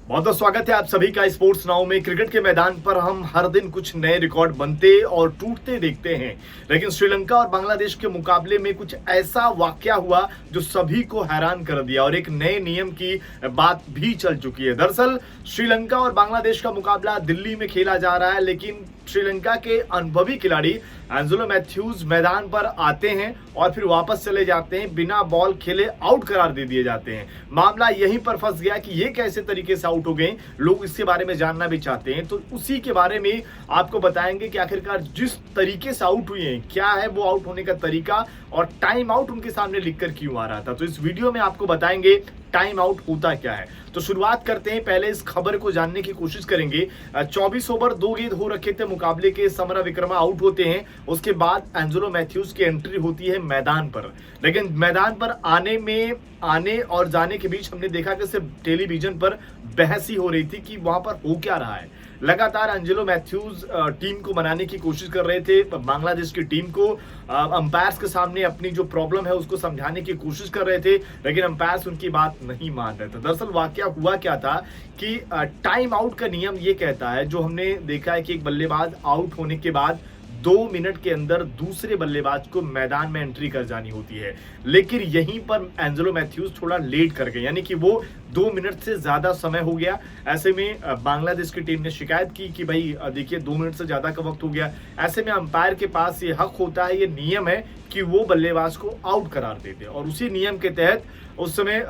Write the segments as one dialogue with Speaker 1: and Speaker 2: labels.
Speaker 1: बहुत बहुत स्वागत है आप सभी का स्पोर्ट्स नाउ में। क्रिकेट के मैदान पर हम हर दिन कुछ नए रिकॉर्ड बनते और टूटते देखते हैं, लेकिन श्रीलंका और बांग्लादेश के मुकाबले में कुछ ऐसा वाकया हुआ जो सभी को हैरान कर दिया और एक नए नियम की बात भी चल चुकी है। दरअसल श्रीलंका और बांग्लादेश का मुकाबला दिल्ली में खेला जा रहा है, लेकिन श्रीलंका के अनुभवी खिलाड़ी एंजेलो मैथ्यूज मैदान पर आते हैं और फिर वापस चले जाते हैं, बिना बॉल खेले आउट करार दे दिए जाते हैं। मामला यहीं पर फंस गया कि ये कैसे तरीके से आउट हो गए, लोग इसके बारे में जानना भी चाहते हैं। तो उसी के बारे में आपको बताएंगे कि आखिरकार जिस तरीके से आउट हुए हैं, क्या है वो आउट होने का तरीका और टाइम आउट उनके सामने लिखकर क्यों आ रहा था। तो इस वीडियो में आपको बताएंगे टाइम आउट होता क्या है। तो शुरुआत करते हैं, पहले इस खबर को जानने की कोशिश करेंगे। 24 ओवर 2 गेंद हो रखे थे मुकाबले के, समरा विक्रमा आउट होते हैं। उसके बाद एंजेलो मैथ्यूज की एंट्री होती है मैदान पर, लेकिन मैदान पर आने और जाने के बीच हमने देखा कि सिर्फ टेलीविजन पर बहस ही हो रही थी कि वहां पर हो क्या रहा है। लगातार एंजेलो मैथ्यूज टीम को मनाने की कोशिश कर रहे थे, बांग्लादेश की टीम को अंपायर्स के सामने अपनी जो प्रॉब्लम है उसको समझाने की कोशिश कर रहे थे, लेकिन अंपायर्स उनकी बात नहीं मान रहे थे। दरअसल वाकया हुआ क्या था कि टाइम आउट का नियम ये कहता है, जो हमने देखा है कि एक बल्लेबाज आउट होने के बाद 2 मिनट के अंदर दूसरे बल्लेबाज को मैदान में एंट्री कर जानी होती है, लेकिन यहीं पर एंजेलो मैथ्यूज थोड़ा लेट कर गए, यानी कि वो 2 मिनट से ज्यादा समय हो गया। ऐसे में बांग्लादेश की टीम ने शिकायत की कि भाई देखिए 2 मिनट से ज्यादा का वक्त हो गया। ऐसे में अंपायर के पास ये हक होता है, ये नियम है कि वो बल्लेबाज को आउट करार देते, और उसी नियम के तहत उस समय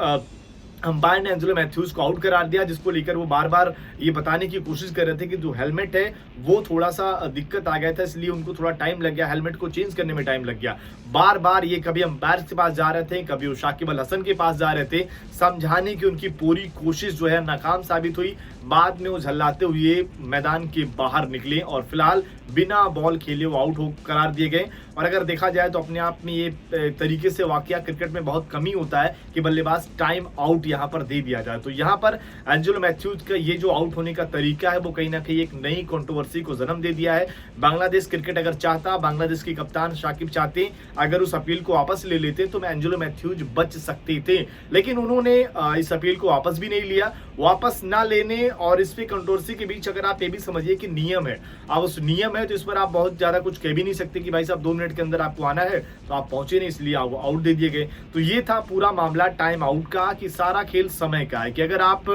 Speaker 1: अंपायर ने एंजेलो मैथ्यूज को आउट करार दिया, जिसको लेकर वो बार बार ये बताने की कोशिश कर रहे थे कि जो हेलमेट है वो थोड़ा सा दिक्कत आ गया था, इसलिए उनको थोड़ा टाइम लग गया, हेलमेट को चेंज करने में टाइम लग गया। बार बार ये कभी अंपायर के पास जा रहे थे, कभी वो शाकिब अल हसन के पास जा रहे थे, समझाने की उनकी पूरी कोशिश जो है नाकाम साबित हुई। बाद में वो झल्लाते हुए मैदान के बाहर निकले और फिलहाल बिना बॉल खेले वो आउट हो करार दिए गए। और अगर देखा जाए तो अपने आप में ये तरीके से वाकया क्रिकेट में बहुत कमी होता है कि बल्लेबाज टाइम आउट यहाँ पर दे दिया जाए। तो यहाँ पर एंजेलो मैथ्यूज का ये जो आउट होने का तरीका है वो कहीं ना कहीं एक नई कंट्रोवर्सी को जन्म दे दिया है। बांग्लादेश क्रिकेट अगर चाहता, बांग्लादेश के कप्तान शाकिब चाहते, अगर उस अपील को वापस ले लेते तो एंजेलो मैथ्यूज बच सकते थे, लेकिन उन्होंने इस अपील को वापस भी नहीं लिया। वापस ना लेने और इस पे कंट्रोवर्सी के बीच अगर आप ये भी समझिए कि नियम है, अब उस नियम है तो इस पर आप बहुत ज्यादा कुछ कह भी नहीं सकते कि भाई साहब 2 मिनट के अंदर आपको आना है, तो आप पहुंचे नहीं इसलिए आउट दे दिए गए। तो ये था पूरा मामला टाइम आउट का, कि सारा खेल समय का है, कि अगर आप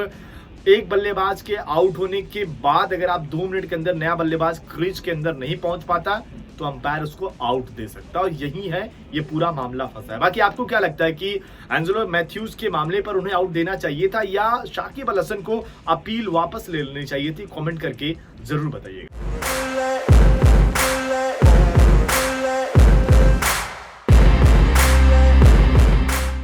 Speaker 1: एक बल्लेबाज के आउट होने के बाद अगर आप 2 मिनट के अंदर नया बल्लेबाज क्रीज के अंदर नहीं पहुंच पाता तो अंपायर उसको आउट दे सकता है, और यही है ये पूरा मामला फंसा है। बाकी आपको क्या लगता है कि एंजेलो मैथ्यूज के मामले पर उन्हें आउट देना चाहिए था या शाकिब अल हसन को अपील वापस ले लेनी चाहिए थी? कमेंट करके जरूर बताइएगा।